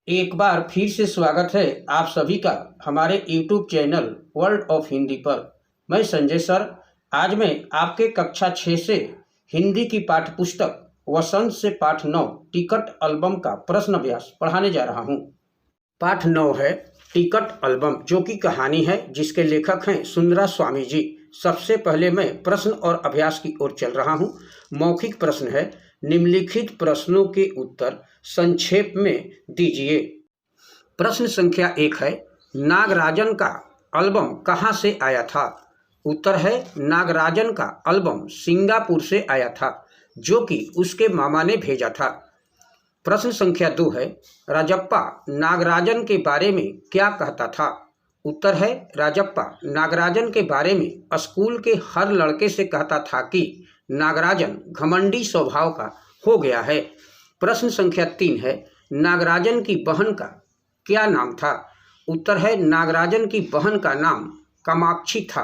एक बार फिर से स्वागत है आप सभी का हमारे YouTube channel world of Hindi पर। मैं संजय सर आज मैं आपके कक्षा 6 से हिंदी की पाठ्य पुस्तक वसंत से पाठ 9 टिकट एल्बम का प्रश्न व्यास पढ़ाने जा रहा हूं। पाठ 9 है टिकट एल्बम, जो कि कहानी है जिसके लेखक हैं सुंदरा स्वामी जी। सबसे पहले मैं प्रश्न और अभ्यास की ओर चल रहा हूं। मौखिक प्रश्न है, निम्नलिखित प्रश्नों के उत्तर संक्षेप में दीजिए। प्रश्न संख्या 1 है, नागराजन का एल्बम कहाँ से आया था? उत्तर है, नागराजन का एल्बम सिंगापुर से आया था, जो कि उसके मामा ने भेजा था। प्रश्न संख्या 2 है, राजप्पा नागराजन के बारे में क्या कहता था? उत्तर है, राजप्पा नागराजन के बारे में स्कूल के हर लड़के से कहता था कि नागराजन घमंडी स्वभाव का हो गया है। प्रश्न संख्या 3 है, नागराजन की बहन का क्या नाम था? उत्तर है, नागराजन की बहन का नाम कामाक्षी था।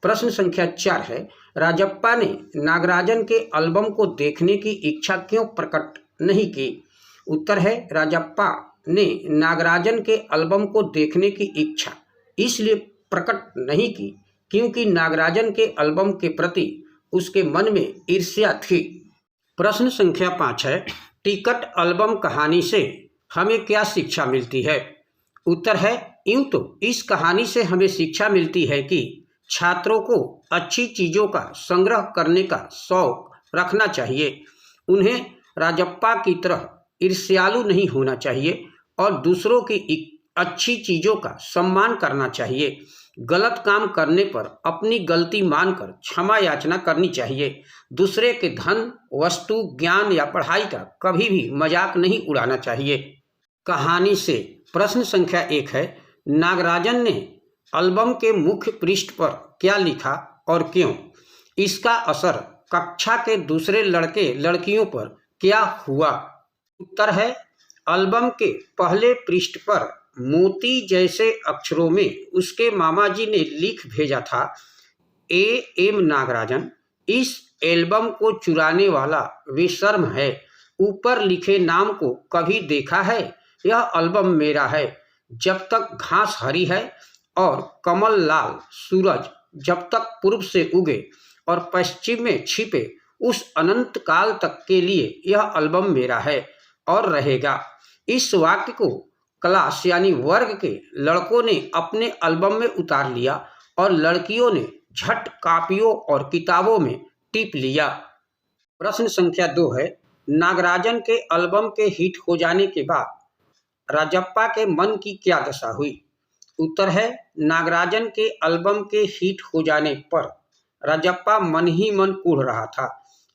प्रश्न संख्या 4 है, राजप्पा ने नागराजन के एल्बम को देखने की इच्छा क्यों प्रकट नहीं की? उत्तर है, राजप्पा ने नागराजन के एल्बम को देखने की इच्छा इसलिए प्रकट नहीं की क्योंकि नागराजन के एल्बम के प्रति उसके मन में ईर्ष्या थी। प्रश्न संख्या 5 है, टिकट एल्बम कहानी से हमें क्या शिक्षा मिलती है? उत्तर है, यूं तो इस कहानी से हमें शिक्षा मिलती है कि छात्रों को अच्छी चीज़ों का संग्रह करने का शौक रखना चाहिए, उन्हें राजप्पा की तरह ईर्ष्यालु नहीं होना चाहिए और दूसरों की अच्छी चीज़ों का सम्मान करना चाहिए। गलत काम करने पर अपनी गलती मानकर क्षमा याचना करनी चाहिए। दूसरे के धन, वस्तु, ज्ञान या पढ़ाई का कभी भी मजाक नहीं उड़ाना चाहिए। कहानी से प्रश्न संख्या 1 है, नागराजन ने एल्बम के मुख्य पृष्ठ पर क्या लिखा और क्यों? इसका असर कक्षा के दूसरे लड़के लड़कियों पर क्या हुआ? उत्तर है, एल्बम के पहले पृष्ठ पर मोती जैसे अक्षरों में उसके मामा जी ने लिख भेजा था, एम नागराजन इस एल्बम को चुराने वाला बेशर्म है। ऊपर लिखे नाम को कभी देखा है? यह एल्बम मेरा है जब तक घास हरी है और कमल लाल सूरज जब तक पूर्व से उगे और पश्चिम में छिपे उस अनंत काल तक के लिए यह एल्बम मेरा है और रहेगा। इस वाक्य को क्लास यानी वर्ग के लड़कों ने अपने एल्बम में उतार लिया और लड़कियों ने झट कापियों और किताबों में टिप लिया। प्रश्न संख्या 2 है, नागराजन के एल्बम के हिट हो जाने के बाद राजप्पा के मन की क्या दशा हुई? उत्तर है, नागराजन के एल्बम के हिट हो जाने पर राजप्पा मन ही मन कूढ़ रहा था।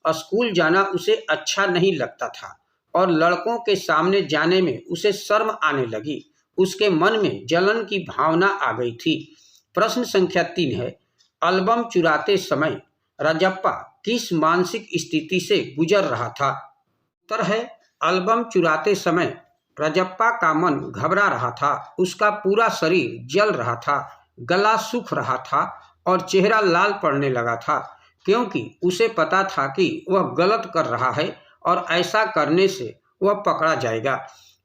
स्कूल जाना उसे अच्छा नहीं लगता था और लड़कों के सामने जाने में उसे शर्म आने लगी। उसके मन में जलन की भावना आ गई थी। प्रश्न संख्या 3 है, एल्बम चुराते समय राजप्पा किस मानसिक स्थिति से गुजर रहा था? उत्तर है, एल्बम चुराते समय राजप्पा का मन घबरा रहा था, उसका पूरा शरीर जल रहा था, गला सूख रहा था और चेहरा लाल पड़ने लगा था, क्योंकि उसे पता था कि वह गलत कर रहा है और ऐसा करने से वह पकड़ा जाएगा।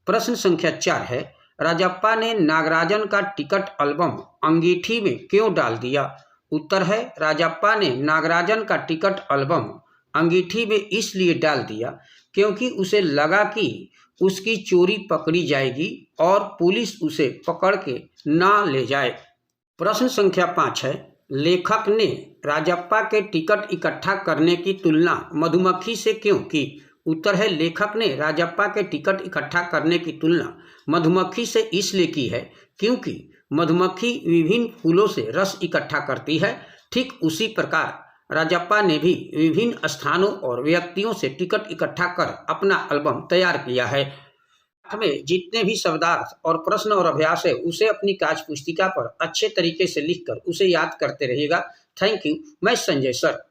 प्रश्न संख्या 4 है, राजप्पा ने नागराजन का टिकट एल्बम अंगीठी में क्यों डाल दिया? उत्तर है, राजप्पा ने नागराजन का टिकट एल्बम अंगीठी में इसलिए डाल दिया क्योंकि उसे लगा कि उसकी चोरी पकड़ी जाएगी और पुलिस उसे पकड़ के ना ले जाए। प्रश्न संख्या 5 है, लेखक ने राजप्पा के टिकट इकट्ठा करने की तुलना मधुमक्खी से क्यों की? उत्तर है, लेखक ने राजप्पा के टिकट इकट्ठा करने की तुलना मधुमक्खी से इसलिए की है क्योंकि मधुमक्खी विभिन्न फूलों से रस इकट्ठा करती है। ठीक उसी प्रकार राजप्पा ने भी विभिन्न स्थानों और व्यक्तियों से टिकट इकट्ठा कर अपना एल्बम तैयार किया है। हमें जितने भी शब्दार्थ और प्रश्न और अभ्यास है उसे अपनी कार्य पुस्तिका पर अच्छे तरीके से लिखकर उसे याद करते रहिएगा। Thank you. मैं संजय सर।